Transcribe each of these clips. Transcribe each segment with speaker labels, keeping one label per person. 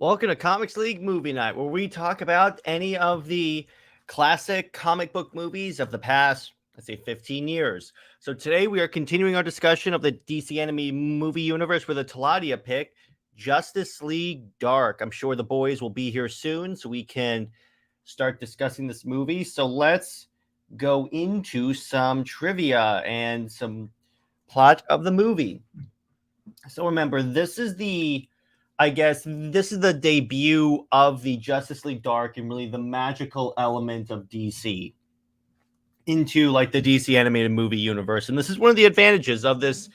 Speaker 1: Welcome to Comics League Movie Night, where we talk about any of the classic comic book movies of the past, let's say, 15 years. So today we are continuing our discussion of the DCAMU movie universe with a Teladia pick, Justice League Dark. I'm sure the boys will be here soon so we can start discussing this movie. So let's go into some trivia and some plot of the movie. So remember, this is the debut of the Justice League Dark and really the magical element of DC into like the DC animated movie universe. And this is one of the advantages of this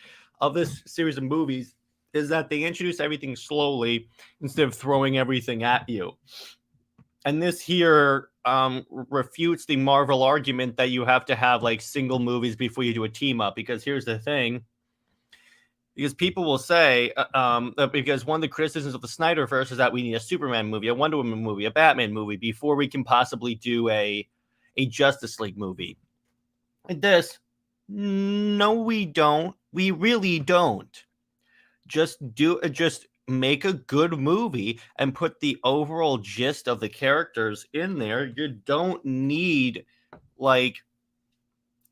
Speaker 1: series of movies is that they introduce everything slowly instead of throwing everything at you. And this here refutes the Marvel argument that you have to have like single movies before you do a team up, because here's the thing. Because people will say, because one of the criticisms of the Snyderverse is that we need a Superman movie, a Wonder Woman movie, a Batman movie before we can possibly do a Justice League movie. And this, no, we don't. We really don't. Just make a good movie and put the overall gist of the characters in there. You don't need like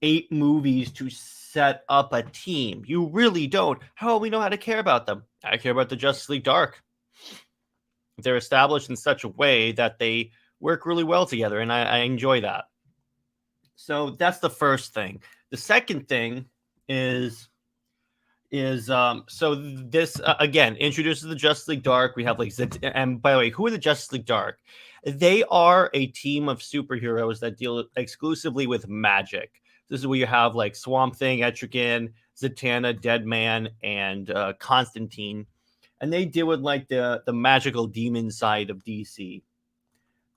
Speaker 1: 8 movies to set up a team. You really don't. How will we know how to care about them? I care about the Justice League Dark. They're established in such a way that they work really well together, and I enjoy that. So that's the first thing. The second thing is so this again introduces the Justice League Dark. We have like and by the way, who are the Justice League Dark? They are a team of superheroes that deal exclusively with magic. This is where you have like Swamp Thing, Etrigan, Zatanna, Deadman, and Constantine, and they deal with like the magical demon side of DC.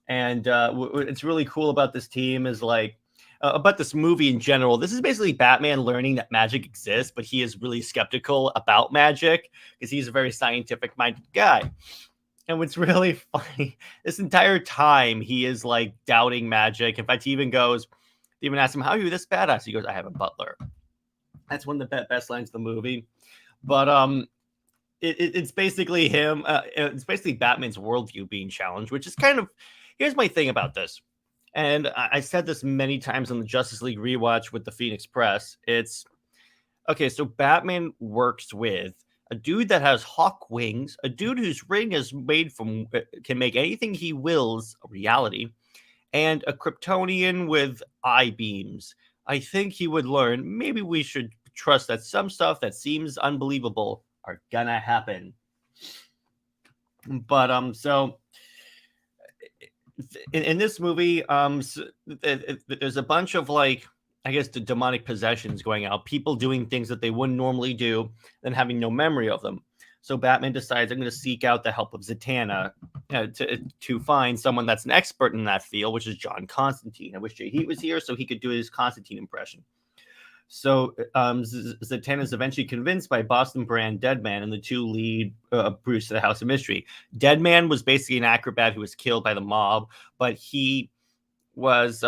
Speaker 1: And what's really cool about this team is like about this movie in general. This is basically Batman learning that magic exists, but he is really skeptical about magic because he's a very scientific-minded guy. And what's really funny, this entire time he is like doubting magic. In fact, he even goes. They even ask him, how are you this badass? He goes, I have a butler. That's one of the best lines of the movie. But it's basically him. It's basically Batman's worldview being challenged, which is kind of, here's my thing about this. And I said this many times on the Justice League rewatch with the Phoenix Press. It's, okay, so Batman works with a dude that has hawk wings, a dude whose ring is made from, can make anything he wills a reality, and a Kryptonian with eye beams. I think he would learn, maybe we should trust that some stuff that seems unbelievable are gonna happen. But so in this movie, there's a bunch of like, I guess, the demonic possessions going out, people doing things that they wouldn't normally do, then having no memory of them. So Batman decides, I'm going to seek out the help of Zatanna to find someone that's an expert in that field, which is John Constantine. I wish JJheat was here so he could do his Constantine impression. So Zatanna is eventually convinced by Boston Brand Deadman, and the two lead Bruce to the House of Mystery. Deadman was basically an acrobat who was killed by the mob, but he was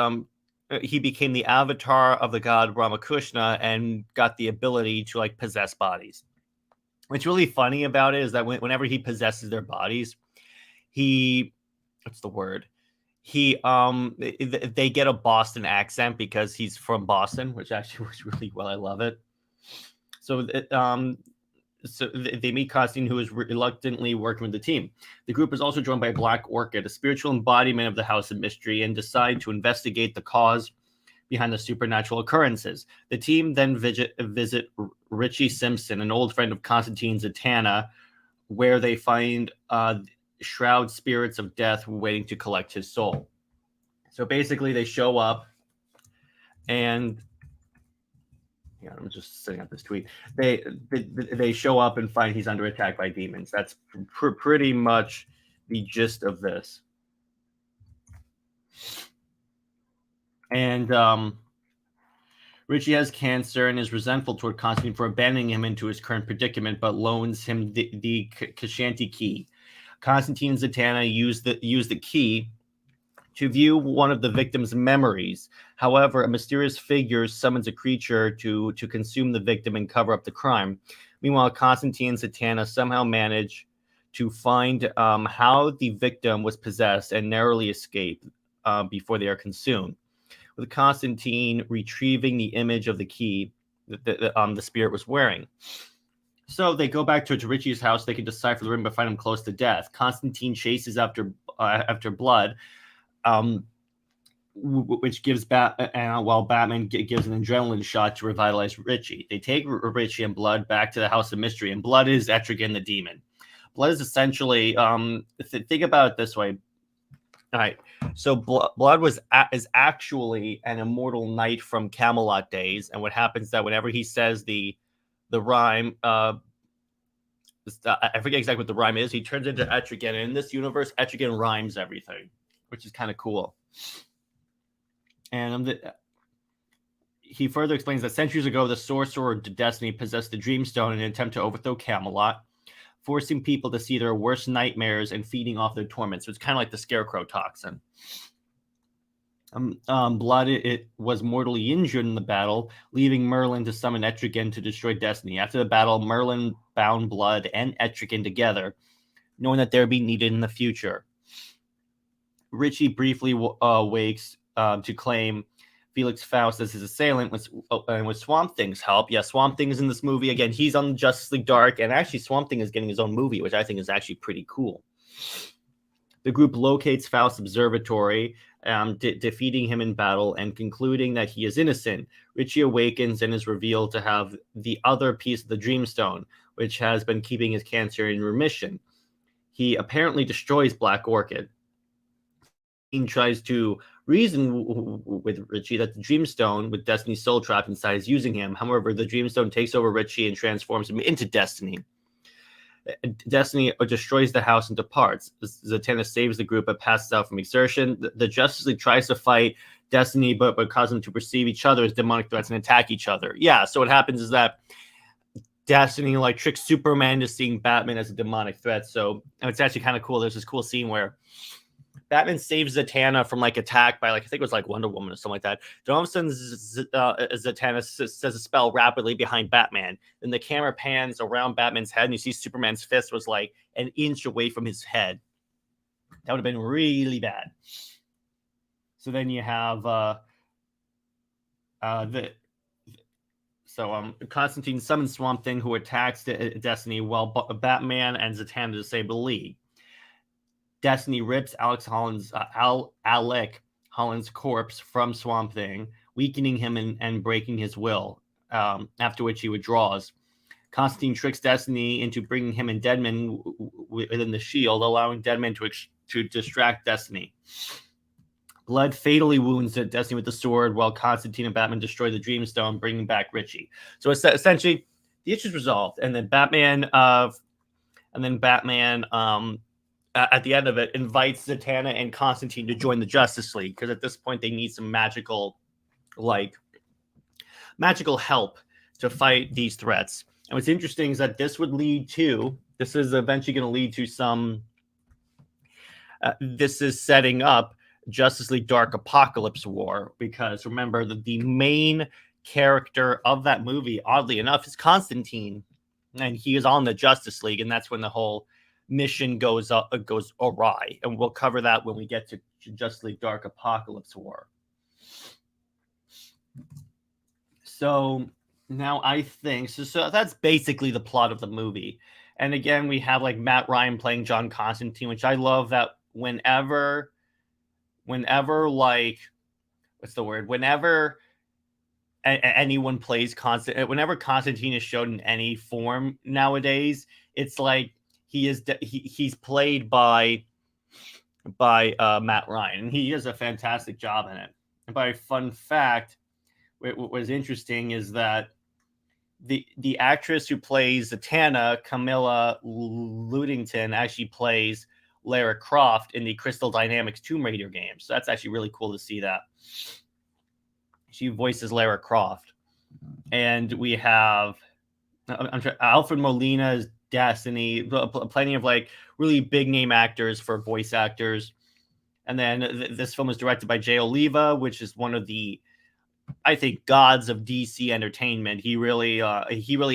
Speaker 1: he became the avatar of the god Ramakrishna and got the ability to like possess bodies. What's really funny about it is that whenever he possesses their bodies, what's the word? They get a Boston accent because he's from Boston, which actually works really well. I love it. So they meet Constantine, who is reluctantly working with the team. The group is also joined by Black Orchid, a spiritual embodiment of the House of Mystery, and decide to investigate the cause behind the supernatural occurrences. The team then visit Richie Simpson, an old friend of Constantine, Zatanna, where they find shroud spirits of death waiting to collect his soul. So basically they show up and I'm just setting up this tweet. They show up and find he's under attack by demons. That's pretty much the gist of this. And Richie has cancer and is resentful toward Constantine for abandoning him into his current predicament, but loans him the Kashanti key. Constantine and Zatanna use the key to view one of the victim's memories. However, a mysterious figure summons a creature to consume the victim and cover up the crime. Meanwhile, Constantine and Zatanna somehow manage to find how the victim was possessed and narrowly escape before they are consumed, with Constantine retrieving the image of the key that the spirit was wearing. So they go back to Richie's house. They can decipher the ring but find him close to death. Constantine chases after blood, which gives while Batman gives an adrenaline shot to revitalize Richie. They take Richie and Blood back to the House of Mystery, and Blood is Etrigan the demon. Blood is essentially think about it this way. All right, so Blood is actually an immortal knight from Camelot days, and what happens is that whenever he says the rhyme, I forget exactly what the rhyme is, he turns into Etrigan, and in this universe, Etrigan rhymes everything, which is kind of cool. And he further explains that centuries ago, the sorcerer of destiny possessed the Dreamstone in an attempt to overthrow Camelot, forcing people to see their worst nightmares and feeding off their torment. So it's kind of like the Scarecrow toxin. Blood it was mortally injured in the battle, leaving Merlin to summon Etrigan to destroy Destiny. After the battle, Merlin bound Blood and Etrigan together, knowing that they would be needed in the future. Richie briefly wakes to claim Felix Faust as his assailant with Swamp Thing's help. Yeah, Swamp Thing is in this movie. Again, he's on Justice League Dark, and actually Swamp Thing is getting his own movie, which I think is actually pretty cool. The group locates Faust's observatory, defeating him in battle and concluding that he is innocent. Richie awakens and is revealed to have the other piece of the Dreamstone, which has been keeping his cancer in remission. He apparently destroys Black Orchid. He tries to reason with Richie that the Dreamstone, with Destiny's soul trapped inside, is using him. However, the Dreamstone takes over Richie and transforms him into Destiny. Destiny destroys the house into parts. Zatanna saves the group but passes out from exertion. The Justice League tries to fight Destiny but cause them to perceive each other as demonic threats and attack each other. Yeah, so what happens is that Destiny tricks Superman to seeing Batman as a demonic threat. So it's actually kind of cool. There's this cool scene where Batman saves Zatanna from attack by I think it was Wonder Woman or something like that. Then all of a sudden, Zatanna says a spell rapidly behind Batman. Then the camera pans around Batman's head, and you see Superman's fist was an inch away from his head. That would have been really bad. So then you have Constantine summons Swamp Thing, who attacks Destiny, while Batman and Zatanna disable the League. Destiny rips Alec Holland's corpse from Swamp Thing, weakening him and breaking his will, after which he withdraws. Constantine tricks Destiny into bringing him and Deadman within the shield, allowing Deadman to distract Destiny. Blood fatally wounds Destiny with the sword, while Constantine and Batman destroy the Dreamstone, bringing back Richie. So it's essentially the issue's resolved, and then Batman at the end of it, invites Zatanna and Constantine to join the Justice League, because at this point they need some magical help to fight these threats. And what's interesting is that this is eventually going to lead to some. This is setting up Justice League Dark Apocalypse War, because remember the main character of that movie, oddly enough, is Constantine, and he is on the Justice League, and that's when the whole mission goes awry, and we'll cover that when we get to Justice League Dark Apocalypse War. So now I think so that's basically the plot of the movie. And again, we have Matt Ryan playing John Constantine, which I love. That whenever anyone plays whenever Constantine is shown in any form nowadays, it's he's played by Matt Ryan, and he does a fantastic job in it. And by fun fact, what was interesting is that the actress who plays Zatanna, Camilla Ludington, actually plays Lara Croft in the Crystal Dynamics Tomb Raider games. So that's actually really cool to see that. She voices Lara Croft. And we have Alfred Molina as Destiny, plenty of really big name actors for voice actors. And then this film is directed by Jay Oliva, which is one of the, I think, gods of DC entertainment. He really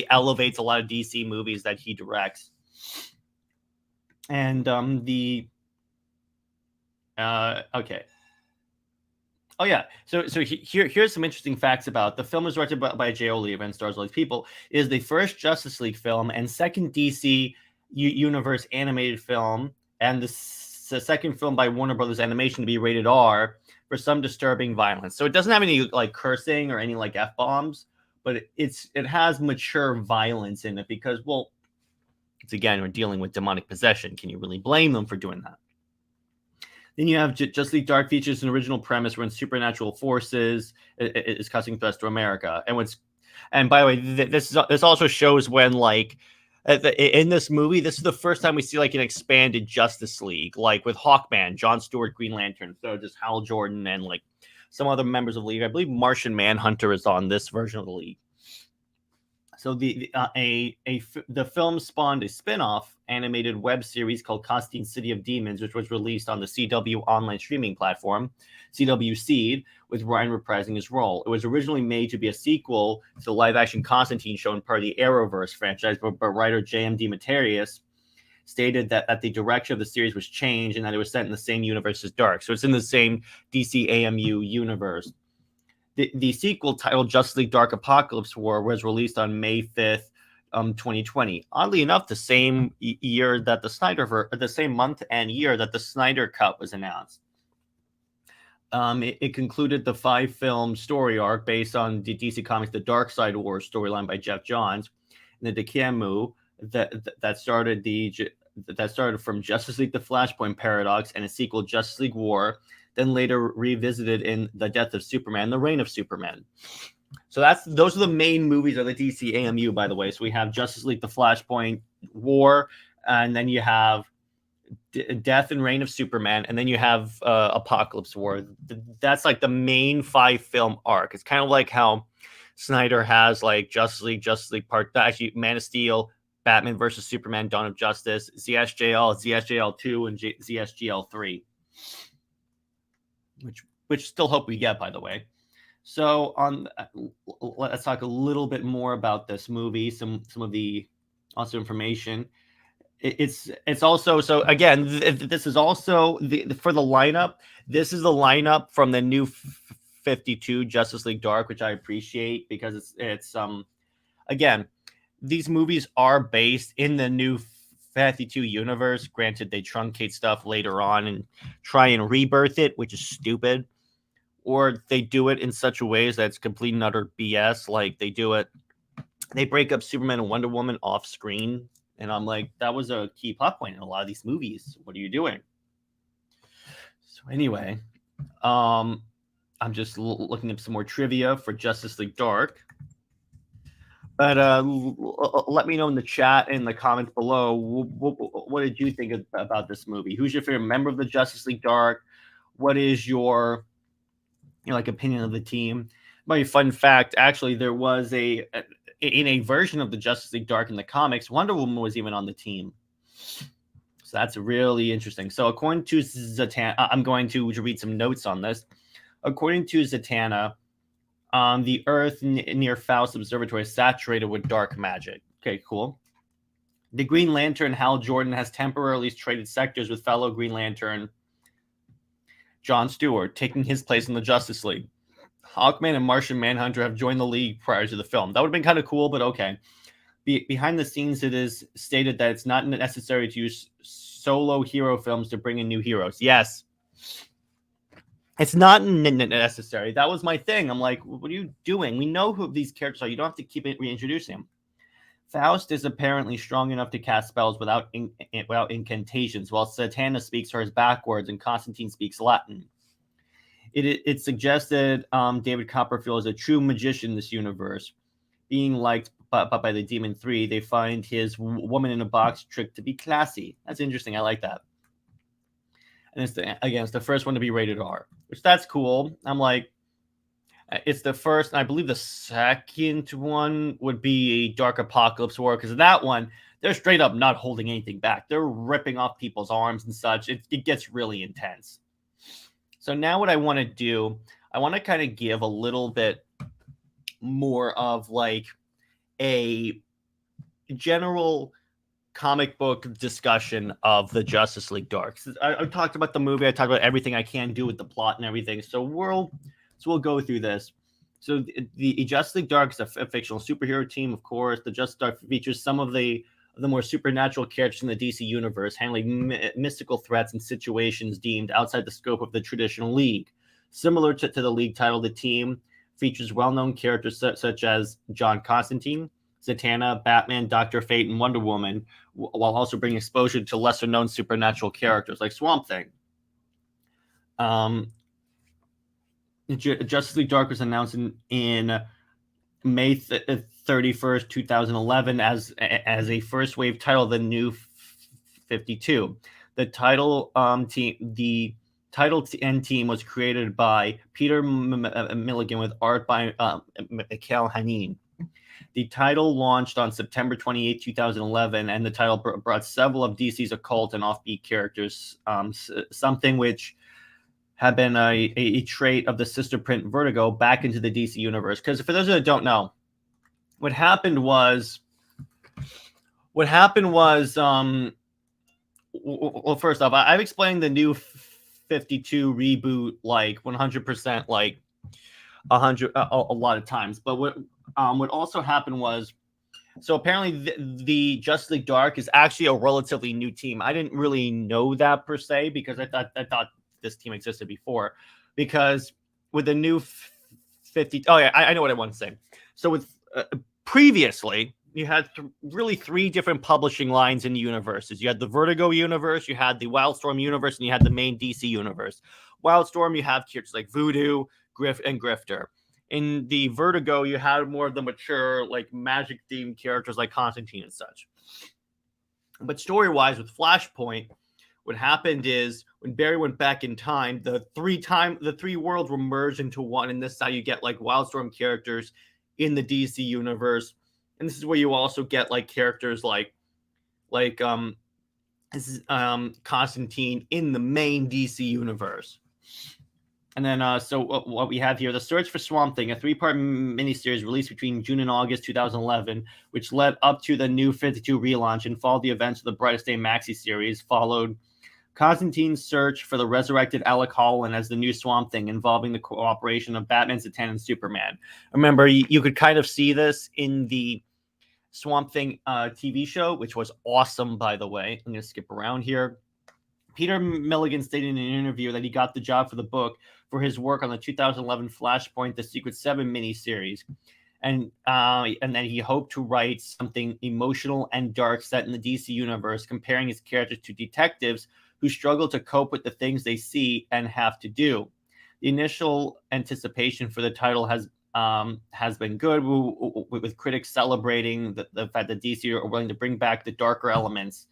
Speaker 1: elevates a lot of DC movies that he directs. And okay. Oh yeah. So here's some interesting facts about the film. Was directed by J. Oliva and stars all these people. It is the first Justice League film and second DC Universe animated film, and the second film by Warner Brothers Animation to be rated R for some disturbing violence. So it doesn't have any like cursing or any like F bombs, but it has mature violence in it because, well, it's again, we're dealing with demonic possession. Can you really blame them for doing that? Then you have Justice League Dark features an original premise when supernatural forces is causing threats to America. And by the way, this also shows when like in this movie, this is the first time we see like an expanded Justice League, like with Hawkman, John Stewart, Green Lantern, so just Hal Jordan and like some other members of the League. I believe Martian Manhunter is on this version of the League. So the film spawned a spin-off animated web series called Constantine City of Demons, which was released on the CW online streaming platform, CW Seed, with Ryan reprising his role. It was originally made to be a sequel to the live-action Constantine show and part of the Arrowverse franchise, but writer J.M. DeMatteis stated that the direction of the series was changed and that it was set in the same universe as Dark. So it's in the same DCAMU universe. The sequel, titled Justice League Dark Apocalypse War, was released on May 5th, 2020. Oddly enough, the same year that the same month and year that the Snyder Cut was announced. It concluded the 5-film story arc based on the DC Comics The Dark Side Wars storyline by Jeff Johns, and the DCAMU that started from Justice League: The Flashpoint Paradox and a sequel, Justice League War, then later revisited in The Death of Superman, The Reign of Superman. So those are the main movies of the DCAMU, by the way. So we have Justice League: The Flashpoint War, and then you have Death and Reign of Superman, and then you have Apocalypse War. That's like the main 5-film arc. It's kind of like how Snyder has like Justice League Part, actually Man of Steel, Batman versus Superman, Dawn of Justice, ZSJL, ZSJL 2, and ZSGL 3. Which still hope we get, by the way. So let's talk a little bit more about this movie, some of the also information. It's also, so again, this is also for the lineup. This is the lineup from the new 52 Justice League Dark, which I appreciate because it's again, these movies are based in the new 52 universe. Granted, they truncate stuff later on and try and rebirth it, which is stupid. Or they do it in such a way that it's complete and utter BS. Like they break up Superman and Wonder Woman off screen. And I'm like, that was a key plot point in a lot of these movies. What are you doing? So anyway, I'm just looking up some more trivia for Justice League Dark. But let me know in the chat and the comments below. What did you think about this movie? Who's your favorite member of the Justice League Dark? What is your like opinion of the team? My fun fact, actually, there was in a version of the Justice League Dark in the comics, Wonder Woman was even on the team. So that's really interesting. So according to Zatanna, I'm going to read some notes on this. According to Zatanna, the Earth near Faust Observatory is saturated with dark magic. Okay, cool. The Green Lantern, Hal Jordan, has temporarily traded sectors with fellow Green Lantern John Stewart, taking his place in the Justice League. Hawkman and Martian Manhunter have joined the League prior to the film. That would have been kind of cool, but okay. Behind the scenes, it is stated that it's not necessary to use solo hero films to bring in new heroes. Yes. It's not necessary. That was my thing. I'm like, what are you doing? We know who these characters are. You don't have to keep reintroducing them. Faust is apparently strong enough to cast spells without incantations, while Zatanna speaks hers backwards and Constantine speaks Latin. It suggests that David Copperfield is a true magician in this universe. Being liked by the Demon 3, they find his woman in a box trick to be classy. That's interesting. I like that. And it's the first one to be rated R, which that's cool. I'm like, it's the first, and I believe the second one would be Dark Apocalypse War, because that one, they're straight up not holding anything back. They're ripping off people's arms and such. It gets really intense. So now what I want to do, I want to kind of give a little bit more of like a general comic book discussion of the Justice League Dark. I talked about the movie. I talked about everything I can do with the plot and everything. So we'll go through this. So the Justice League Dark is a fictional superhero team, of course. The Justice Dark features some of the more supernatural characters in the DC universe, handling mystical threats and situations deemed outside the scope of the traditional League. Similar to the League title, the team features well-known characters such as John Constantine, Zatanna, Batman, Dr. Fate, and Wonder Woman, while also bringing exposure to lesser-known supernatural characters like Swamp Thing. Justice League Dark was announced in May 31st, 2011 as a first wave title of the New 52. The title and team was created by Peter Milligan with art by Mikhail Hanin. The title launched on September 28, 2011, and the title brought several of DC's occult and offbeat characters, something which had been a trait of the sister print Vertigo, back into the DC universe. Because for those that don't know, what happened was, well, first off, I've explained the New 52 reboot like 100%, like a lot of times. But what also happened was, so apparently the Justice League Dark is actually a relatively new team. I didn't really know that per se, because I thought this team existed before, because with the New 50, I know what I want to say. So with previously, you had really three different publishing lines in the universes. You had the Vertigo universe, you had the Wildstorm universe, and you had the main DC universe. Wildstorm, you have characters like Voodoo, and Grifter. In the Vertigo, you had more of the mature, like magic-themed characters like Constantine and such. But story-wise, with Flashpoint, what happened is when Barry went back in time, the three worlds were merged into one, and this is how you get like Wildstorm characters in the DC universe. And this is where you also get like characters like Constantine in the main DC universe. And then, so what we have here, The Search for Swamp Thing, a 3-part miniseries released between June and August 2011, which led up to the New 52 relaunch and followed the events of the Brightest Day maxi series, followed Constantine's search for the resurrected Alec Holland as the new Swamp Thing, involving the cooperation of Batman, Zatanna, and Superman. Remember, you could kind of see this in the Swamp Thing TV show, which was awesome, by the way. I'm going to skip around here. Peter Milligan stated in an interview that he got the job for the book for his work on the 2011 Flashpoint: The Secret 7 miniseries, and then he hoped to write something emotional and dark set in the DC universe, comparing his characters to detectives who struggle to cope with the things they see and have to do. The initial anticipation for the title has been good, with critics celebrating the fact that DC are willing to bring back the darker elements,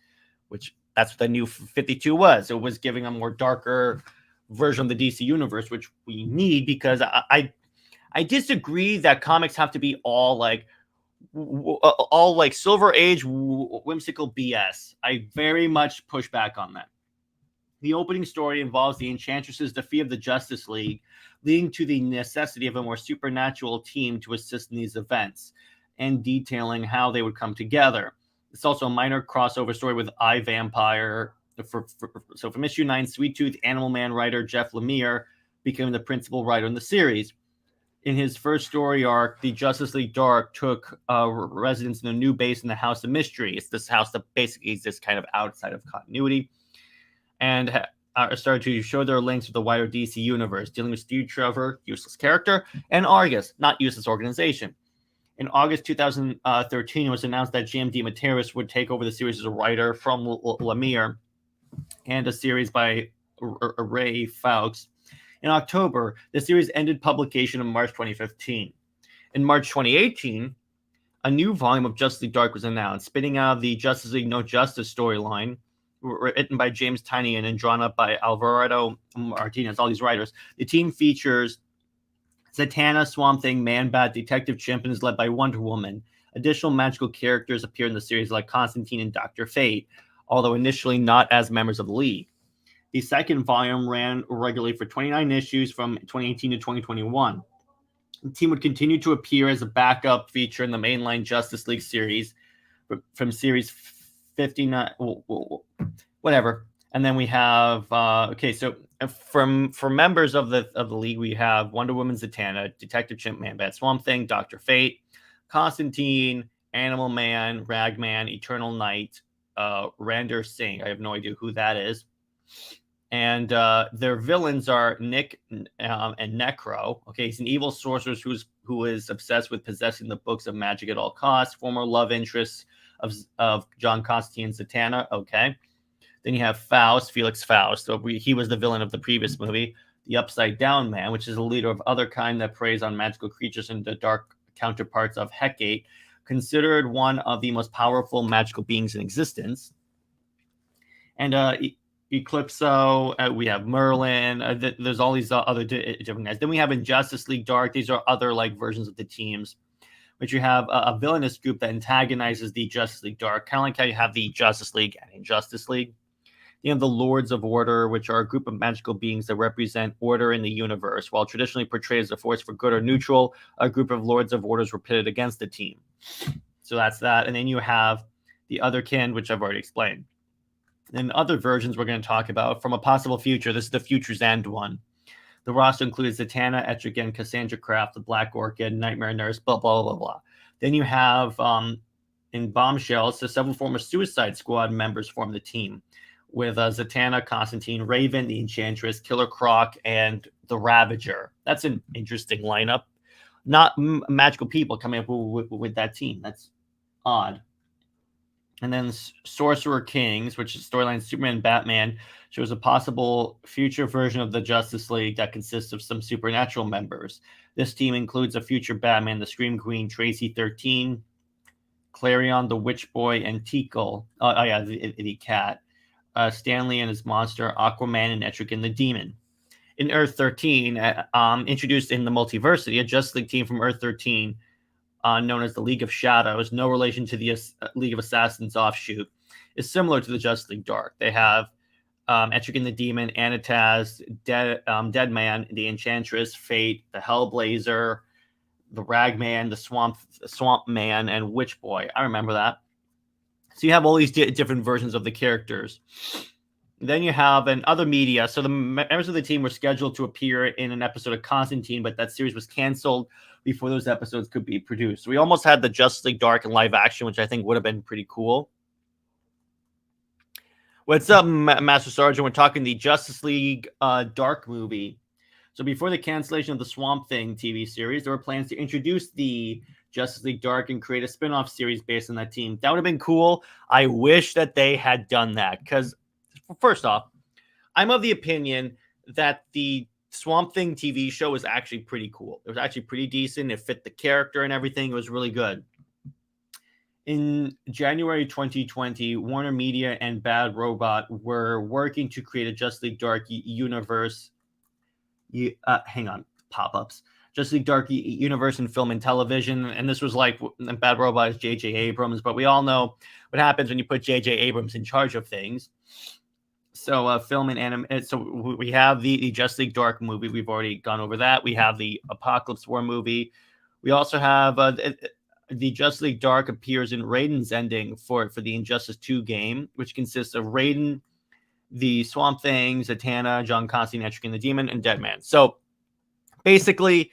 Speaker 1: which that's what the New 52 was. It was giving a more darker version of the DC universe, which we need, because I disagree that comics have to be all like Silver Age whimsical BS. I very much push back on that. The opening story involves the Enchantress's defeat of the Justice League, leading to the necessity of a more supernatural team to assist in these events, and detailing how they would come together. It's also a minor crossover story with I, Vampire. So from issue 9, Sweet Tooth Animal Man writer Jeff Lemire became the principal writer in the series. In his first story arc, the Justice League Dark took residence in a new base in the House of Mystery. It's this house that basically exists kind of outside of continuity, and started to show their links with the wider DC universe, dealing with Steve Trevor, useless character, and Argus, not useless organization. In August 2013, it was announced that Jim DeMatteis would take over the series as a writer from Lemire, and a series by Ray Fawkes. In October, the series ended publication in March 2015. In March 2018, a new volume of Justice League Dark was announced, spinning out of the Justice League No Justice storyline, written by James Tynion and drawn up by Alvaro Martinez, all these writers. The team features Zatanna, Swamp Thing, Man-Bat, Detective Chimp, and is led by Wonder Woman. Additional magical characters appear in the series like Constantine and Dr. Fate, although initially not as members of the League. The second volume ran regularly for 29 issues from 2018 to 2021. The team would continue to appear as a backup feature in the mainline Justice League series from series 59, whatever. And then we have okay, so for members of the league, we have Wonder Woman, Zatanna, Detective Chimp, Man-Bat, Swamp Thing, Dr. Fate, Constantine, Animal Man, Ragman, Eternal Knight, Rander Singh. I have no idea who that is. And their villains are Nick and Necro. Okay, he's an evil sorcerer who is obsessed with possessing the books of magic at all costs. Former love interest of John Constantine and Zatanna. Okay. Then you have Faust, Felix Faust. So he was the villain of the previous movie. The Upside Down Man, which is a leader of other kind that preys on magical creatures and the dark counterparts of Hecate, considered one of the most powerful magical beings in existence. And Eclipso, we have Merlin. There's all these other different guys. Then we have Injustice League Dark. These are other like versions of the teams. But you have a villainous group that antagonizes the Justice League Dark, kind of like how you have the Justice League and Injustice League. You have the Lords of Order, which are a group of magical beings that represent order in the universe. While traditionally portrayed as a force for good or neutral, a group of Lords of Orders were pitted against the team. So that's that. And then you have the other kin, which I've already explained. And other versions we're going to talk about from a possible future. This is the Future's End one. The roster includes Zatanna, Etrigan, Cassandra Kraft, the Black Orchid, Nightmare Nurse, blah, blah, blah, blah. Then you have, in Bombshells, so several former Suicide Squad members form the team, with Zatanna, Constantine, Raven, the Enchantress, Killer Croc, and the Ravager. That's an interesting lineup. Not magical people coming up with that team. That's odd. And then Sorcerer Kings, which is storyline Superman and Batman, shows a possible future version of the Justice League that consists of some supernatural members. This team includes a future Batman, the Scream Queen, Tracy 13, Clarion, the Witch Boy, and Tikal. The cat. Stanley and his monster, Aquaman, and Etrigan the Demon. In Earth 13, introduced in the Multiversity, a Justice League team from Earth 13, known as the League of Shadows, no relation to the League of Assassins offshoot, is similar to the Justice League Dark. They have Etrigan the Demon, Anataz, Deadman, the Enchantress, Fate, the Hellblazer, the Ragman, the Swamp Man, and Witch Boy. I remember that. So you have all these different versions of the characters. Then you have in other media. So the members of the team were scheduled to appear in an episode of Constantine, but that series was canceled before those episodes could be produced. So we almost had the Justice League Dark in live action, which I think would have been pretty cool. What's up, Master Sergeant? We're talking the Justice League Dark movie. So before the cancellation of the Swamp Thing TV series, there were plans to introduce the Justice League Dark and create a spin-off series based on that team. That would have been cool. I wish that they had done that because, first off, I'm of the opinion that the Swamp Thing TV show was actually pretty cool. It was actually pretty decent. It fit the character and everything. It was really good. In January 2020, Warner Media and Bad Robot were working to create a Justice League Dark universe. Hang on, pop-ups. Justice League Dark universe in film and television. And this was like, Bad Robot is J.J. Abrams, but we all know what happens when you put J.J. Abrams in charge of things. So film and anime. So we have the Justice League Dark movie. We've already gone over that. We have the Apocalypse War movie. We also have the Justice League Dark appears in Raiden's ending for the Injustice 2 game, which consists of Raiden, the Swamp Thing, Zatanna, John Constantine, Etrigan the Demon, and Deadman. So basically,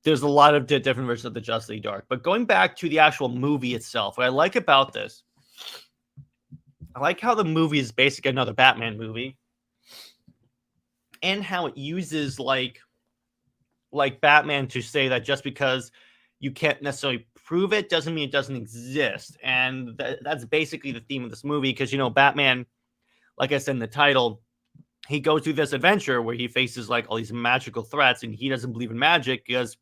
Speaker 1: there's a lot of different versions of the Justice League Dark. But going back to the actual movie itself, what I like about this, I like how the movie is basically another Batman movie, and how it uses like Batman to say that just because you can't necessarily prove it doesn't mean it doesn't exist. And that's basically the theme of this movie because, Batman, like I said in the title, he goes through this adventure where he faces like all these magical threats and he doesn't believe in magic because,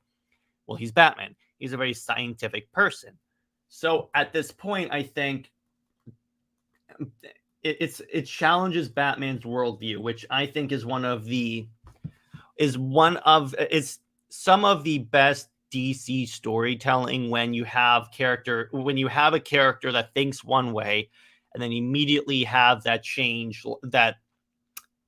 Speaker 1: well, he's Batman. He's a very scientific person. So at this point, I think it challenges Batman's worldview, which I think is some of the best DC storytelling when you have a character that thinks one way and then immediately have that change, that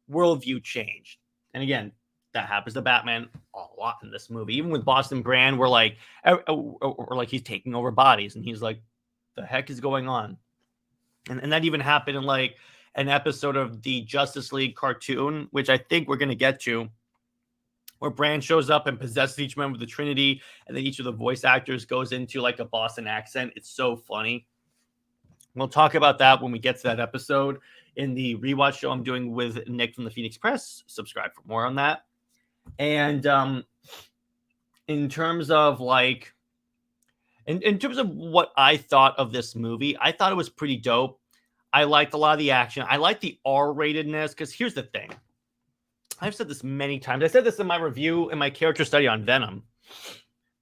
Speaker 1: worldview changed. And again, that happens to Batman a lot in this movie. Even with Boston Brand, we're like he's taking over bodies and he's like, the heck is going on? And that even happened in like an episode of the Justice League cartoon, which I think we're going to get to, where Brand shows up and possesses each member of the Trinity, and then each of the voice actors goes into like a Boston accent. It's so funny. We'll talk about that when we get to that episode in the rewatch show I'm doing with Nick from the Phoenix Press. Subscribe for more on that. And in terms of like, in terms of what I thought of this movie, I thought it was pretty dope. I liked a lot of the action. I like the R-ratedness, because here's the thing. I've said this many times. I said this in my review, in my character study on Venom.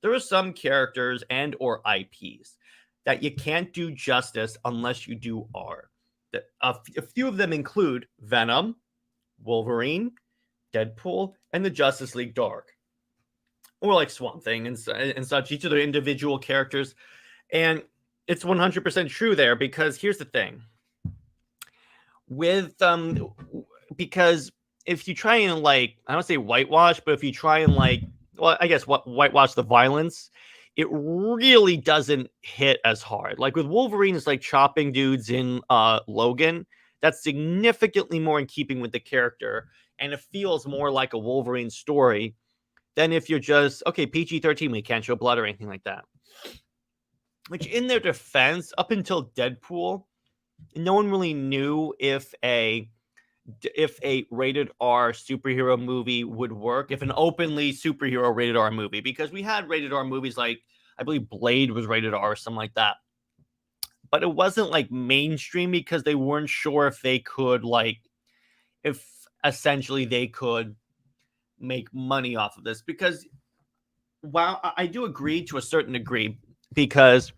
Speaker 1: There are some characters and or IPs that you can't do justice unless you do R. A few of them include Venom, Wolverine, Deadpool, and the Justice League Dark. Or like Swamp Thing and such. Each of their individual characters. And it's 100% true there, because here's the thing. Because if you try and like, I don't say whitewash, but if you try and like, well, I guess whitewash the violence, it really doesn't hit as hard. Like with Wolverine, it's like chopping dudes in Logan. That's significantly more in keeping with the character, and it feels more like a Wolverine story than if you're just, okay, PG-13, we can't show blood or anything like that. Which, in their defense, up until Deadpool, no one really knew if a rated R superhero movie would work, if an openly superhero rated R movie, because we had rated R movies like, I believe Blade was rated R or something like that. But it wasn't like mainstream, because they weren't sure if they could if essentially they could make money off of this. Because while I do agree to a certain degree, because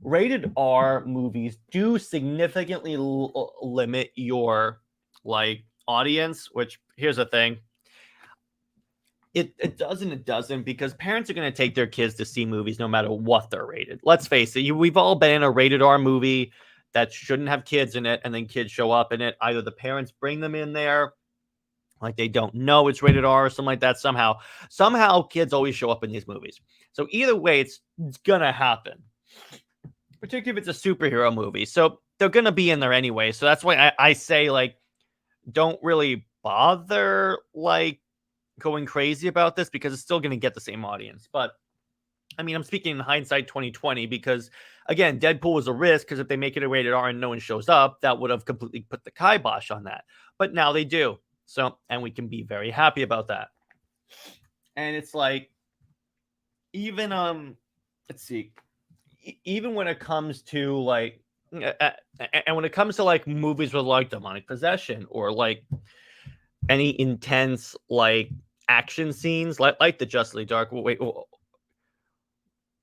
Speaker 1: rated R movies do significantly limit your like audience, which here's the thing. It doesn't, because parents are going to take their kids to see movies no matter what they're rated. Let's face it, we've all been in a rated R movie that shouldn't have kids in it, and then kids show up in it. Either the parents bring them in there, like they don't know it's rated R or something like that. Somehow kids always show up in these movies. So either way, it's gonna happen, particularly if it's a superhero movie. So they're gonna be in there anyway. So that's why I say, like, don't really bother like going crazy about this, because it's still gonna get the same audience. But I mean, I'm speaking in hindsight 2020, because again, Deadpool was a risk, because if they make it a rated R and no one shows up, that would have completely put the kibosh on that. But now they do. So, and we can be very happy about that. And it's like, even let's see, even when it comes to like, and when it comes to like movies with like demonic possession or like any intense like action scenes, like the Justice League Dark. Wait,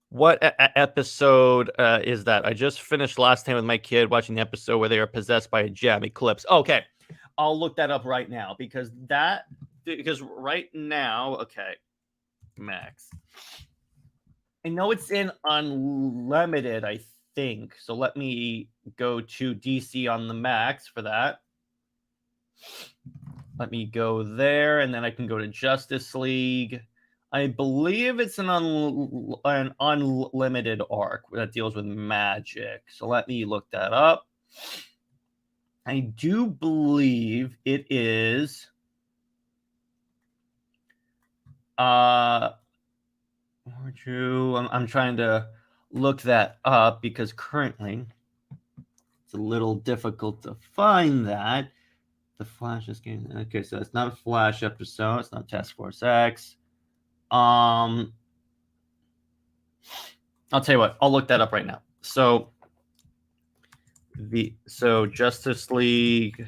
Speaker 1: what episode is that? I just finished last time with my kid watching the episode where they are possessed by a gem eclipse. Okay, I'll look that up right now, because right now, okay, Max. I know it's in Unlimited, I think. So let me go to DC on the Max for that. Let me go there, and then I can go to Justice League. I believe it's an unlimited arc that deals with magic. So let me look that up. I do believe it is Drew. I'm trying to look that up, because currently it's a little difficult to find that. The Flash is getting, okay, so it's not a Flash episode, it's not Task Force X. I'll tell you what, I'll look that up right now. So Justice League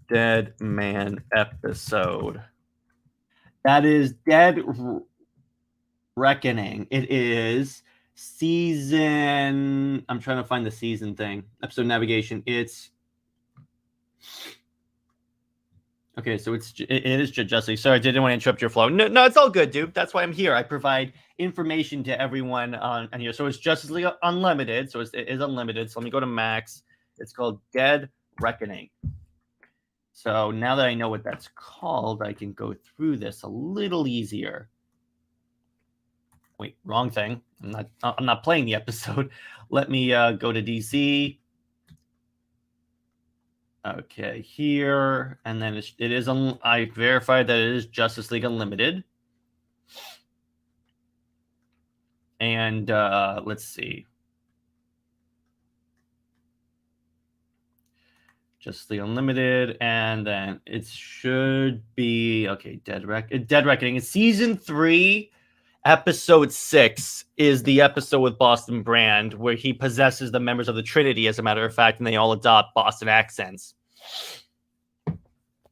Speaker 1: Dead Man episode. That is Dead Reckoning. It is season, I'm trying to find the season thing. Episode navigation. It's okay, so it is Justice League. Sorry, I didn't want to interrupt your flow. No, it's all good, dude. That's why I'm here. I provide information to everyone on here. So it's Justice League Unlimited. So it is unlimited. So let me go to Max. It's called Dead Reckoning. So now that I know what that's called, I can go through this a little easier. Wait, wrong thing. I'm not playing the episode. Let me go to DC. Okay, here, and then it is. I verified that it is Justice League Unlimited. And let's see. Justice League Unlimited, and then it should be okay. Dead Reckoning. It's season 3, episode 6 is the episode with Boston Brand, where he possesses the members of the Trinity, as a matter of fact, and they all adopt Boston accents.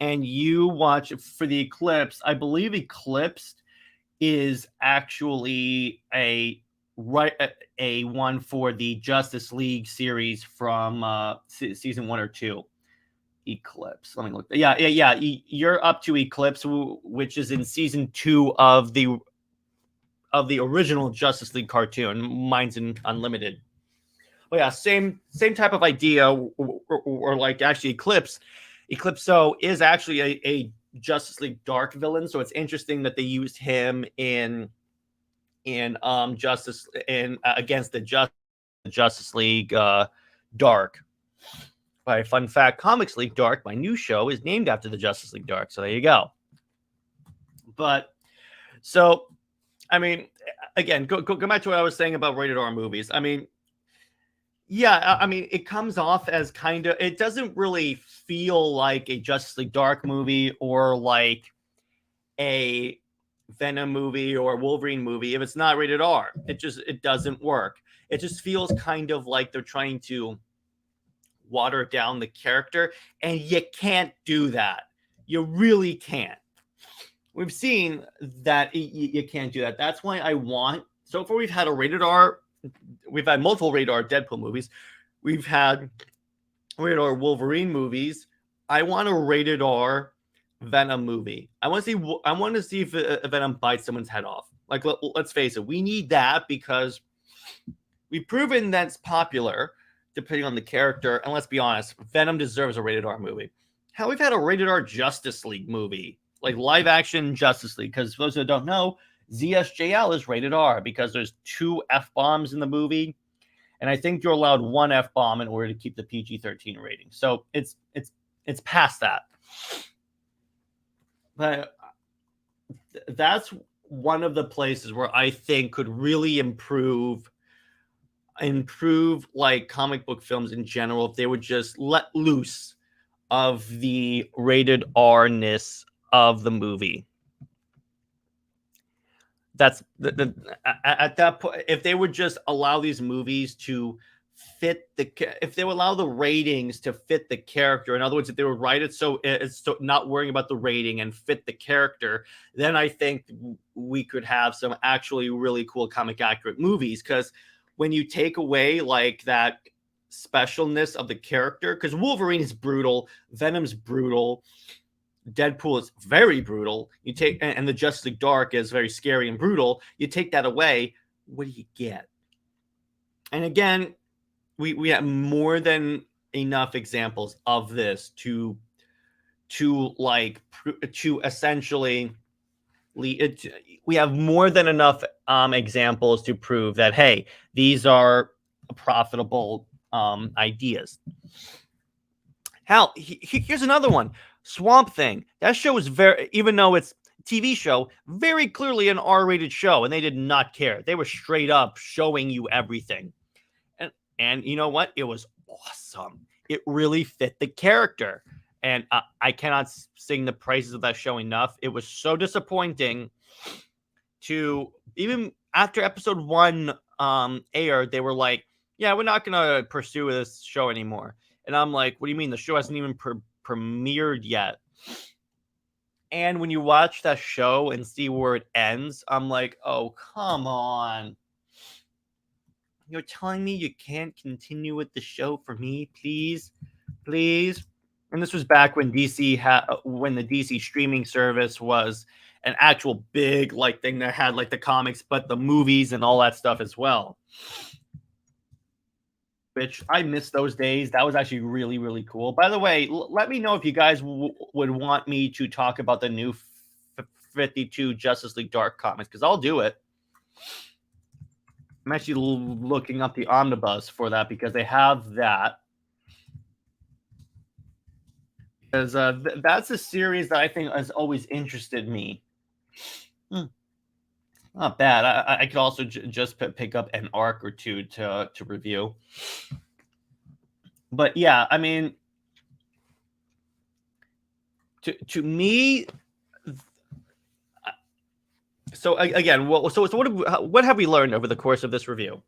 Speaker 1: And you watch for the Eclipse. I believe Eclipsed is actually a one for the Justice League series from season 1 or 2. Eclipse. Let me look. Yeah. You're up to Eclipse, which is in season 2 of the original Justice League cartoon. Mine's in Unlimited. Well, yeah, same type of idea, or like actually Eclipso is actually a Justice League Dark villain, so it's interesting that they used him in Justice against the Justice League Dark. By fun fact, Comics League Dark, my new show, is named after the Justice League Dark. So there you go. But so, I mean, again, go back to what I was saying about rated R movies. I mean, yeah, I mean, it comes off as kind of, it doesn't really feel like a Justice League Dark movie or like a Venom movie or Wolverine movie if it's not rated R. It doesn't work. It just feels kind of like they're trying to water down the character, and you can't do that. You really can't. We've seen that you can't do that. That's why so far we've had a rated R, we've had multiple rated R Deadpool movies, we've had rated R Wolverine movies. I want a rated R Venom movie. I want to see if Venom bites someone's head off. Like, let's face it, we need that because we've proven that's popular depending on the character. And let's be honest, Venom deserves a rated R movie. How we've had a rated R Justice League movie, like live action Justice League, because for those who don't know, ZSJL is rated R because there's 2 F-bombs in the movie. And I think you're allowed 1 F-bomb in order to keep the PG-13 rating. So it's past that. But that's one of the places where I think could really improve like comic book films in general if they would just let loose of the rated R-ness of the movie. That's at that point, if they would just allow these movies to fit if they would allow the ratings to fit the character, in other words, if they would write it so it's not worrying about the rating and fit the character, then I think we could have some actually really cool comic accurate movies. Because when you take away like that specialness of the character, because Wolverine is brutal, Venom's brutal, Deadpool is very brutal, and the Justice League Dark is very scary and brutal, you take that away, what do you get? And again, we have more than enough examples of this to essentially we have more than enough examples to prove that, hey, these are profitable ideas. Hell, here's another one. Swamp Thing. That show is even though it's a TV show, very clearly an R-rated show, and they did not care. They were straight up showing you everything. And you know what? It was awesome. It really fit the character. And I cannot sing the praises of that show enough. It was so disappointing to, even after episode 1 aired, they were like, yeah, we're not going to pursue this show anymore. And I'm like, what do you mean? The show hasn't even premiered yet. And when you watch that show and see where it ends, I'm like, oh, come on. You're telling me you can't continue with the show for me, please? Please? And this was back when when the DC streaming service was an actual big like thing that had like the comics, but the movies and all that stuff as well. Which I miss those days. That was actually really, really cool. By the way, let me know if you guys would want me to talk about the new 52 Justice League Dark comics, because I'll do it. I'm actually looking up the omnibus for that because they have that. Because that's a series that I think has always interested me. Not bad. I could also just pick up an arc or two to review. But yeah, I mean, to me, so again, what have we learned over the course of this review?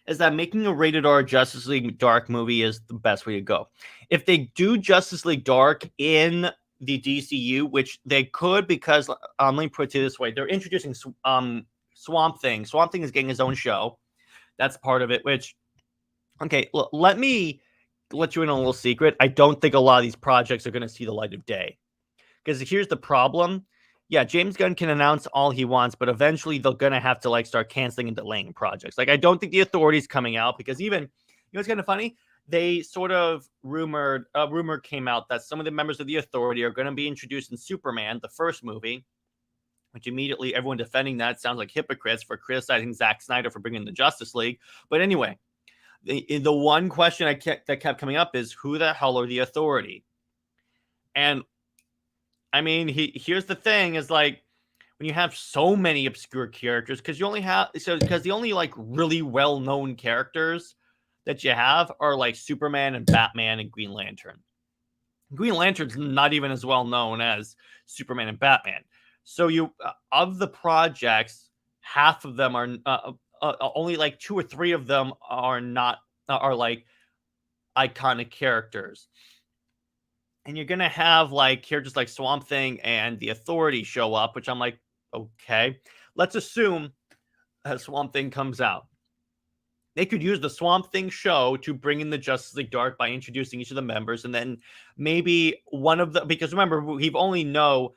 Speaker 1: Is that making a rated R Justice League Dark movie is the best way to go. If they do Justice League Dark in the DCU, which they could, because let me put it this way: they're introducing Swamp Thing. Swamp Thing is getting his own show. That's part of it. Which, okay, let me let you in on a little secret. I don't think a lot of these projects are going to see the light of day. Because here's the problem. Yeah, James Gunn can announce all he wants, but eventually they're going to have to like start canceling and delaying projects. Like, I don't think the Authority's coming out, because even, you know what's kind of funny? They sort of rumor came out that some of the members of the Authority are going to be introduced in Superman, the first movie, which immediately everyone defending that sounds like hypocrites for criticizing Zack Snyder for bringing the Justice League. But anyway, the one question that kept coming up is, who the hell are the Authority? And I mean, here's the thing: is like, when you have so many obscure characters, because the only like really well known characters that you have are like Superman and Batman and Green Lantern. Green Lantern's not even as well known as Superman and Batman. So of the projects, half of them are only like 2 or 3 of them are like iconic characters. And you're going to have like characters like Swamp Thing and the Authority show up, which I'm like, okay, let's assume Swamp Thing comes out. They could use the Swamp Thing show to bring in the Justice League Dark by introducing each of the members. And then maybe one of the, because remember, we only know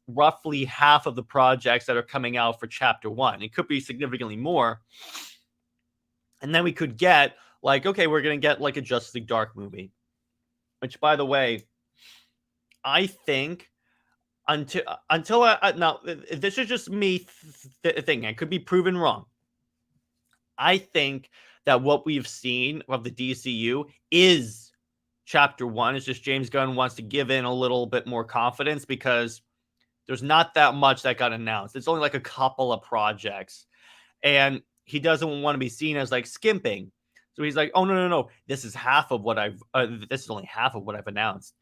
Speaker 1: roughly half of the projects that are coming out for Chapter 1. It could be significantly more. And then we could get like, okay, we're going to get like a Justice League Dark movie. Which, by the way, I think until now, this is just me thinking. I could be proven wrong. I think that what we've seen of the DCU is Chapter 1. It's just James Gunn wants to give in a little bit more confidence, because there's not that much that got announced. It's only like a couple of projects, and he doesn't want to be seen as like skimping. So he's like, oh, no. This is half of what this is only half of what I've announced.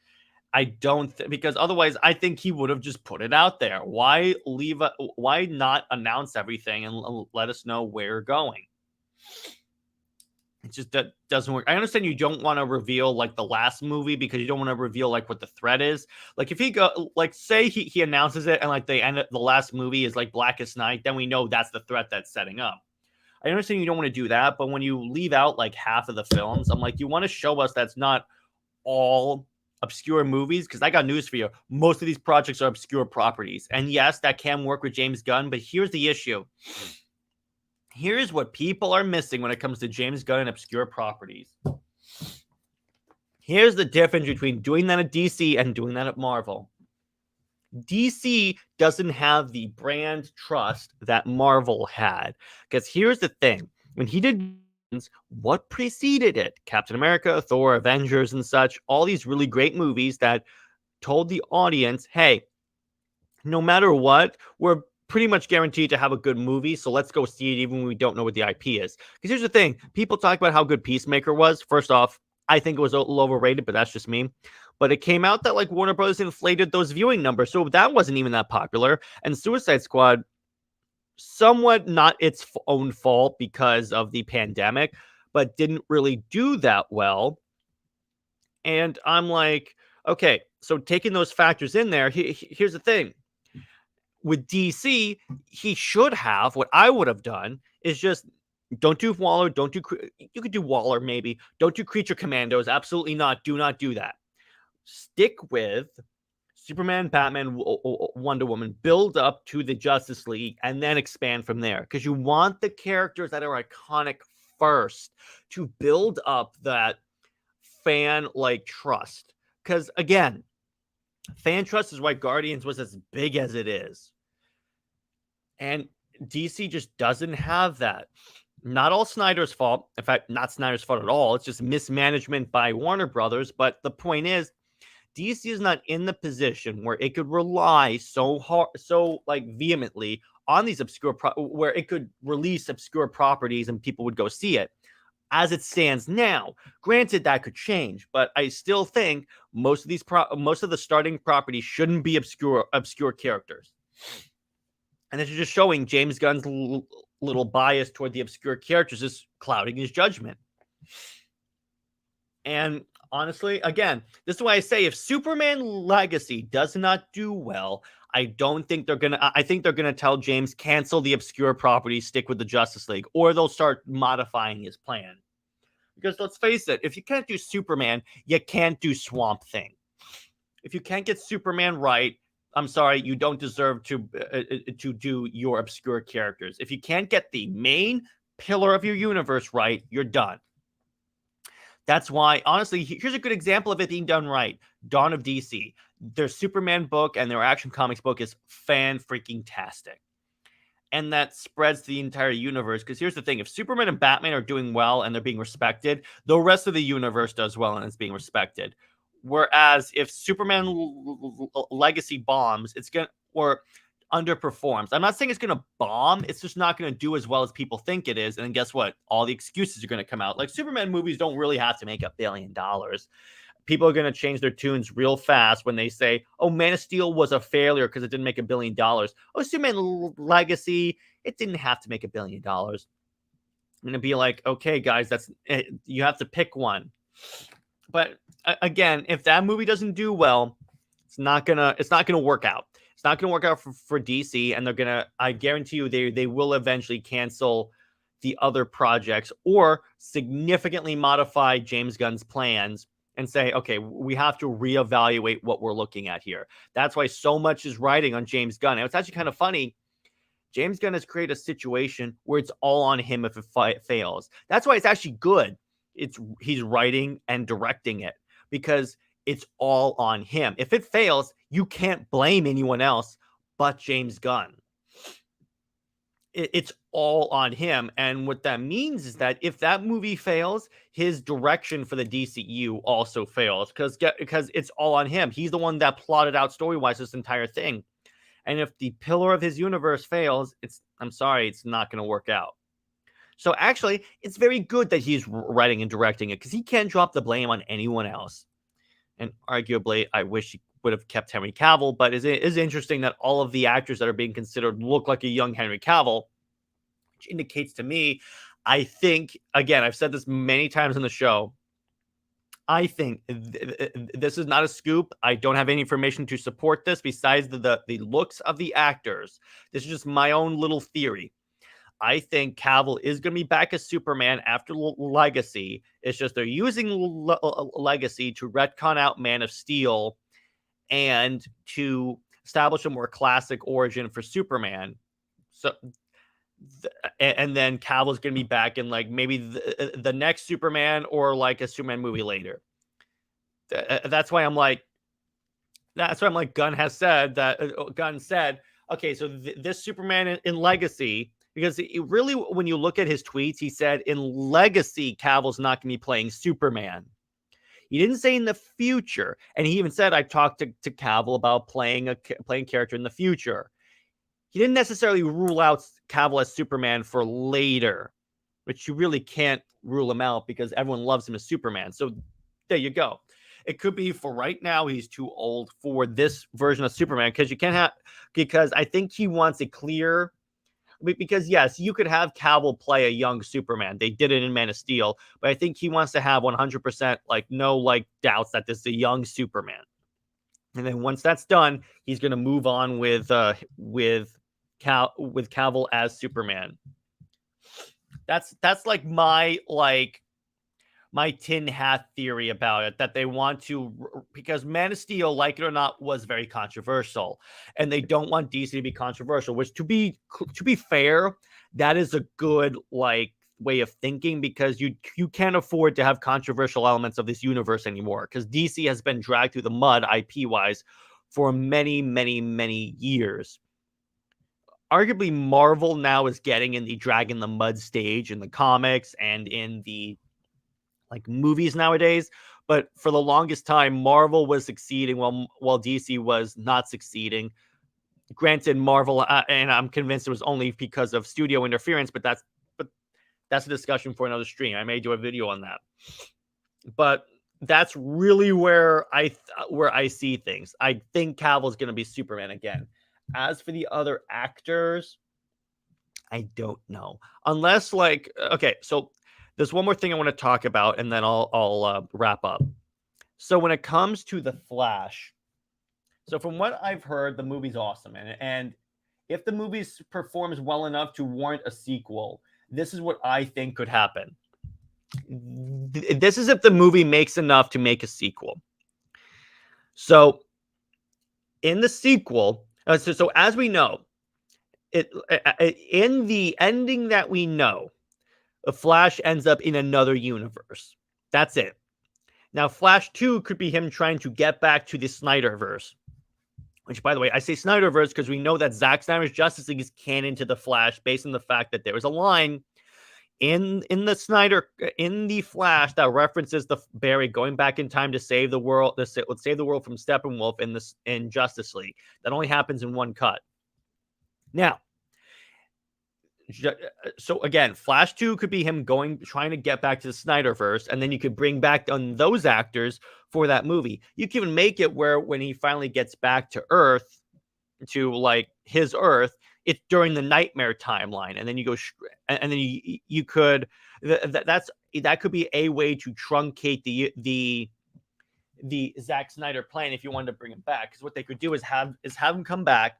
Speaker 1: I don't because otherwise I think he would have just put it out there. Why not announce everything and let us know where we're going? It just that doesn't work. I understand you don't want to reveal like the last movie, because you don't want to reveal like what the threat is. Like if he say he announces it and like the last movie is like Blackest Night, then we know that's the threat that's setting up. I understand you don't want to do that, but when you leave out like half of the films, I'm like, you want to show us that's not all obscure movies? Because I got news for you. Most of these projects are obscure properties. And yes, that can work with James Gunn, but here's the issue. Here's what people are missing when it comes to James Gunn and obscure properties. Here's the difference between doing that at DC and doing that at Marvel. DC doesn't have the brand trust that Marvel had. Because here's the thing. When he did what preceded it, Captain America, Thor, Avengers, and such, all these really great movies that told the audience, hey, no matter what, we're pretty much guaranteed to have a good movie, so let's go see it even when we don't know what the IP is. Because here's the thing. People talk about how good Peacemaker was. First off, I think it was a little overrated, but that's just me. But it came out that like Warner Brothers inflated those viewing numbers, so that wasn't even that popular. And Suicide Squad, somewhat not its own fault because of the pandemic, but didn't really do that well. And I'm like, okay, so taking those factors in there, here's the thing. With DC, he should have, what I would have done is just don't do Waller, you could do Waller maybe, don't do Creature Commandos, absolutely not, do not do that. Stick with Superman, Batman, Wonder Woman, build up to the Justice League, and then expand from there. Because you want the characters that are iconic first to build up that fan-like trust. Because, again, fan trust is why Guardians was as big as it is. And DC just doesn't have that. not all Snyder's fault. In fact, not Snyder's fault at all. It's just mismanagement by Warner Brothers. But the point is, DC is not in the position where it could rely so hard, so like vehemently on these where it could release obscure properties and people would go see it. As it stands now, granted that could change, but I still think most of the starting properties shouldn't be obscure characters. And this is just showing James Gunn's little bias toward the obscure characters is clouding his judgment. And honestly, again, this is why I say if Superman Legacy does not do well, I think they're gonna tell James cancel the obscure properties, stick with the Justice League, or they'll start modifying his plan. Because let's face it, if you can't do Superman, you can't do Swamp Thing. If you can't get Superman right, I'm sorry, you don't deserve to do your obscure characters. If you can't get the main pillar of your universe right, you're done. That's why, honestly, here's a good example of it being done right. Dawn of DC. Their Superman book and their Action Comics book is fan-freaking-tastic. And that spreads to the entire universe. Because here's the thing. If Superman and Batman are doing well and they're being respected, the rest of the universe does well and it's being respected. Whereas if Superman Legacy bombs, it's going to, or underperforms. I'm not saying it's going to bomb. It's just not going to do as well as people think it is. And then guess what? All the excuses are going to come out. Like Superman movies don't really have to make $1 billion. People are going to change their tunes real fast when they say, oh, Man of Steel was a failure because it didn't make $1 billion. Oh, Superman Legacy, it didn't have to make $1 billion. I'm going to be like, okay, guys, you have to pick one. But again, if that movie doesn't do well, it's not gonna work out. It's not gonna work out for DC, and I guarantee you, they will eventually cancel the other projects or significantly modify James Gunn's plans and say, okay, we have to reevaluate what we're looking at here. That's why so much is riding on James Gunn. And it's actually kind of funny. James Gunn has created a situation where it's all on him if it fails. That's why it's actually good. He's writing and directing it because it's all on him. If it fails, you can't blame anyone else but James Gunn. It's all on him. And what that means is that if that movie fails, his direction for the DCU also fails because it's all on him. He's the one that plotted out story-wise this entire thing. And if the pillar of his universe fails, I'm sorry, it's not going to work out. So actually, it's very good that he's writing and directing it because he can't drop the blame on anyone else. And arguably, I wish he would have kept Henry Cavill, but it is interesting that all of the actors that are being considered look like a young Henry Cavill, which indicates to me, I think, again, I've said this many times in the show, I think this is not a scoop. I don't have any information to support this besides the looks of the actors. This is just my own little theory. I think Cavill is going to be back as Superman after Legacy. It's just they're using Legacy to retcon out Man of Steel and to establish a more classic origin for Superman. So, and then Cavill's going to be back in like maybe the next Superman or like a Superman movie later. That's why I'm like, Gunn said, okay, so this Superman in Legacy. Because really, when you look at his tweets, he said in Legacy, Cavill's not going to be playing Superman. He didn't say in the future. And he even said, I talked to Cavill about playing character in the future. He didn't necessarily rule out Cavill as Superman for later, which you really can't rule him out because everyone loves him as Superman. So there you go. It could be for right now, he's too old for this version of Superman because I think he wants a clear... Because, yes, you could have Cavill play a young Superman. They did it in Man of Steel. But I think he wants to have 100%, no doubts that this is a young Superman. And then once that's done, he's going to move on with Cavill as Superman. That's like my tin hat theory about it, that they want to, because Man of Steel, like it or not, was very controversial, and they don't want DC to be controversial, which to be fair, that is a good way of thinking, because you can't afford to have controversial elements of this universe anymore, because DC has been dragged through the mud IP wise for many, many, many years. arguably Marvel now is getting in the drag in the mud stage in the comics and in the like movies nowadays. But for the longest time, Marvel was succeeding while DC was not succeeding. Granted, Marvel, and I'm convinced it was only because of studio interference, but that's a discussion for another stream. I may do a video on that. But that's really where I see things. I think Cavill's going to be Superman again. As for the other actors, I don't know. Unless like okay, so there's one more thing I want to talk about, and then I'll wrap up. So when it comes to the Flash, so from what I've heard, the movie's awesome, and if the movie performs well enough to warrant a sequel, this is what I think could happen. This is if the movie makes enough to make a sequel. So in the sequel, so as we know, in the ending that we know, the Flash ends up in another universe. That's it. Now, Flash 2 could be him trying to get back to the Snyderverse. Which, by the way, I say Snyderverse because we know that Zack Snyder's Justice League is canon to the Flash based on the fact that there was a line in the Flash that references the Barry going back in time to save the world, save the world from Steppenwolf in Justice League. That only happens in one cut. Now, so again, Flash 2 could be him trying to get back to the Snyderverse, and then you could bring back on those actors for that movie. You can even make it where when he finally gets back to Earth, to like his Earth, it's during the Nightmare timeline, and then you go, and then you could that could be a way to truncate the Zack Snyder plan if you wanted to bring him back. Because what they could do is have him come back,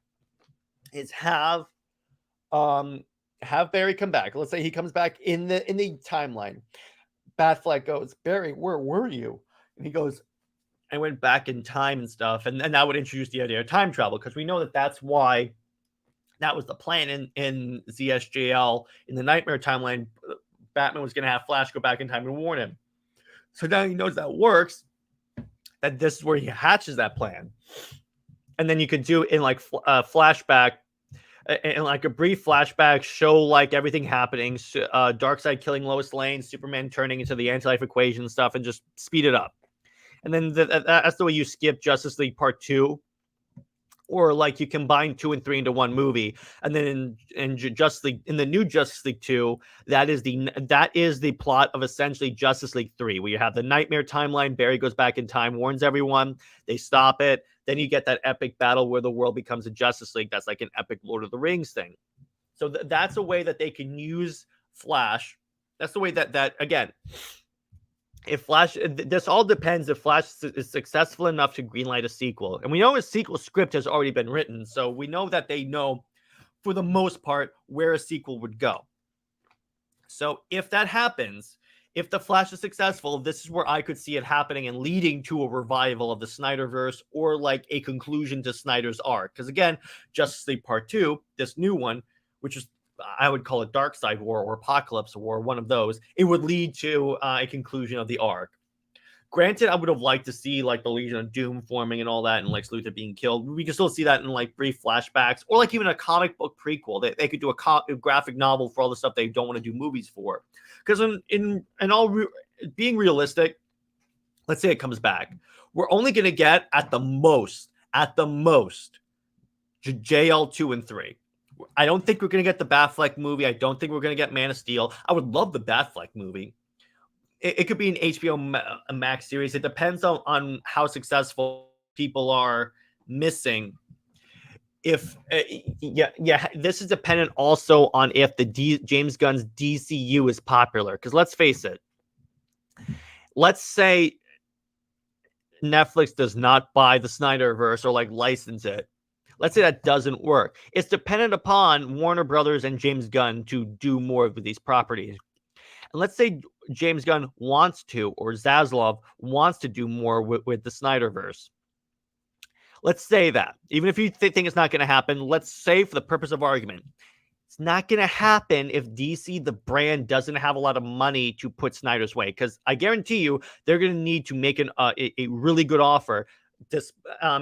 Speaker 1: have Barry come back. Let's say he comes back in the timeline. Batfleck goes, Barry, where were you? And he goes, I went back in time and stuff. And that would introduce the idea of time travel, because we know that's why that was the plan in ZSJL. In the Nightmare timeline, Batman was going to have Flash go back in time and warn him. So now he knows that works, that this is where he hatches that plan. And then you could do in like flashback, in like a brief flashback, show like everything happening, Darkseid killing Lois Lane, Superman turning into the anti-life equation and stuff, and just speed it up. And then that's the way you skip Justice League Part 2. Or like you combine 2 and 3 into one movie, and then in Justice League, in the new Justice League 2, that is the plot of essentially Justice League 3, where you have the Nightmare timeline. Barry goes back in time, warns everyone, they stop it. Then you get that epic battle where the world becomes a Justice League. That's like an epic Lord of the Rings thing. So that's a way that they can use Flash. That's the way that again. If Flash, this all depends if Flash is successful enough to greenlight a sequel. And we know a sequel script has already been written, so we know that they know, for the most part, where a sequel would go. So if that happens, if the Flash is successful, this is where I could see it happening and leading to a revival of the Snyderverse, or like a conclusion to Snyder's arc. Because again, Justice League Part 2, this new one, which is, I would call it Darkseid War or Apocalypse War, one of those, it would lead to a conclusion of the arc. Granted, I would have liked to see like the Legion of Doom forming and all that, and Lex Luthor being killed. We can still see that in like brief flashbacks, or like even a comic book prequel. They could do a graphic novel for all the stuff they don't want to do movies for. Because being realistic, let's say it comes back, we're only going to get at the most, JL 2 and 3. I don't think we're going to get the Batfleck movie. I don't think we're going to get Man of Steel. I would love the Batfleck movie. It could be an HBO Max series. It depends on how successful people are missing. If this is dependent also on if the James Gunn's DCU is popular. Because let's face it, let's say Netflix does not buy the Snyderverse or like license it. Let's say that doesn't work. It's dependent upon Warner Brothers and James Gunn to do more with these properties. And let's say James Gunn wants to, or Zaslav wants to do more with the Snyderverse. Let's say that. Even if you think it's not going to happen, let's say for the purpose of argument, it's not going to happen if DC, the brand, doesn't have a lot of money to put Snyder's way. Because I guarantee you, they're going to need to make a really good offer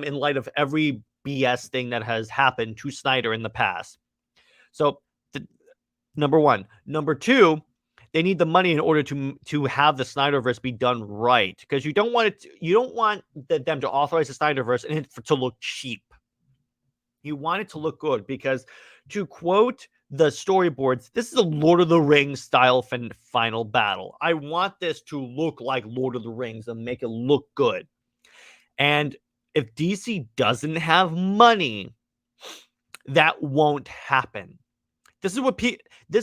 Speaker 1: in light of every BS thing that has happened to Snyder in the past. So, number one. Number two, they need the money in order to have the Snyderverse be done right, because you don't want them to authorize the Snyderverse and it to look cheap. You want it to look good, because, to quote the storyboards, this is a Lord of the Rings style final battle. I want this to look like Lord of the Rings and make it look good. And if DC doesn't have money, that won't happen. This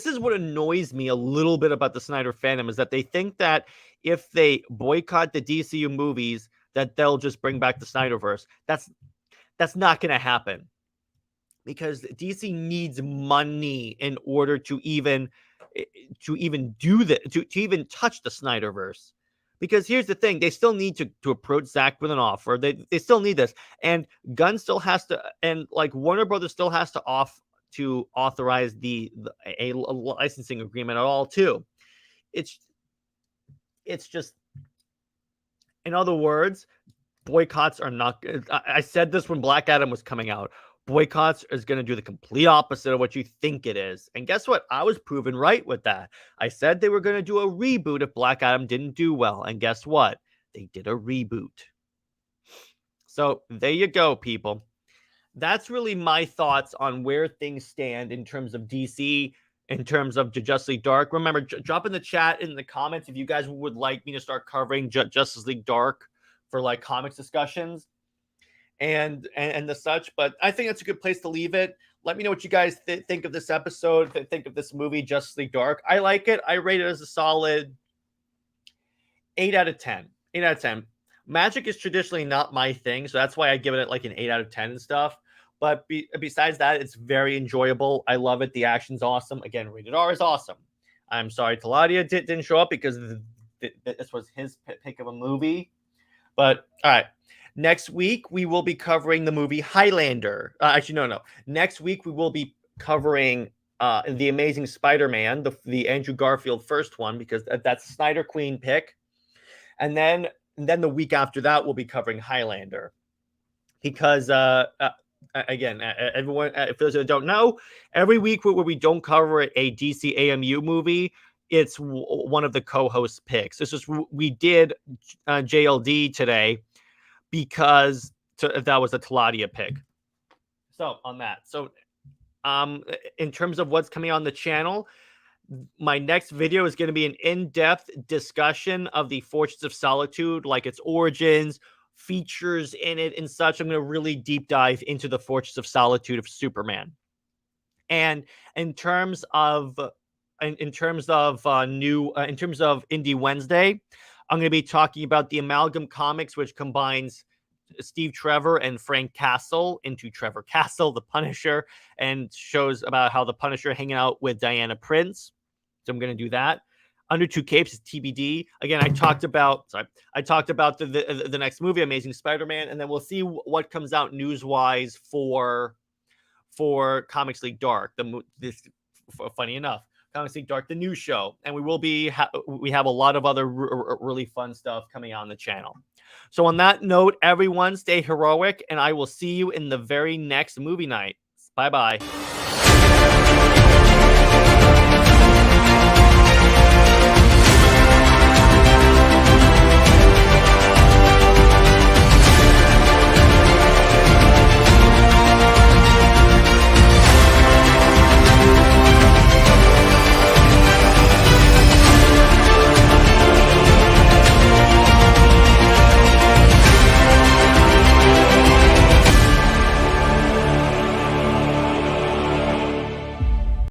Speaker 1: is what annoys me a little bit about the Snyder fandom, is that they think that if they boycott the DCU movies, that they'll just bring back the Snyderverse. That's not going to happen, because DC needs money in order to even do that, to even touch the Snyderverse. Because here's the thing, they still need to approach Zack with an offer. They still need this, and Gunn still has to, and like Warner Brothers still has to authorize a licensing agreement at all too. It's just, in other words, boycotts are not good. I said this when Black Adam was coming out. Boycotts is going to do the complete opposite of what you think it is. And guess what? I was proven right with that. I said they were going to do a reboot if Black Adam didn't do well. And guess what? They did a reboot. So there you go, people. That's really my thoughts on where things stand in terms of DC, in terms of Justice League Dark. Remember, drop in the chat, in the comments, if you guys would like me to start covering Justice League Dark for like comics discussions and the such. But I think that's a good place to leave it. Let me know what you guys think of this episode, think of this movie, Justice League Dark. I like it. I rate it as a solid 8 out of 10. 8 out of 10. Magic is traditionally not my thing, so that's why I give it like an 8 out of 10 and stuff. But besides that, it's very enjoyable. I love it. The action's awesome. Again, rated R is awesome. I'm sorry Teladia didn't show up, because this was his pick of a movie. But all right, next week we will be covering the movie Highlander. Actually, no. Next week we will be covering The Amazing Spider-Man, the Andrew Garfield first one, because that's Snyder Queen pick. And then the week after that we'll be covering Highlander, because again, everyone, for those that don't know, every week where we don't cover a DCAMU movie, it's one of the co-hosts picks. This is, we did JLD today because that was a Teladia pick. So on that, in terms of what's coming on the channel, my next video is going to be an in-depth discussion of the Fortress of Solitude, like its origins, features in it, and such. I'm going to really deep dive into the Fortress of Solitude of Superman. And in terms of Indie Wednesday, I'm going to be talking about the Amalgam Comics, which combines Steve Trevor and Frank Castle into Trevor Castle, the Punisher, and shows about how the Punisher hanging out with Diana Prince. So I'm going to do that. Under Two Capes is TBD. Again, I talked about the next movie, Amazing Spider-Man, and then we'll see what comes out news-wise for Comics League Dark. Funny enough, Comics League Dark, the new show, and we have a lot of other really fun stuff coming on the channel. So on that note, everyone, stay heroic, and I will see you in the very next movie night. Bye-bye.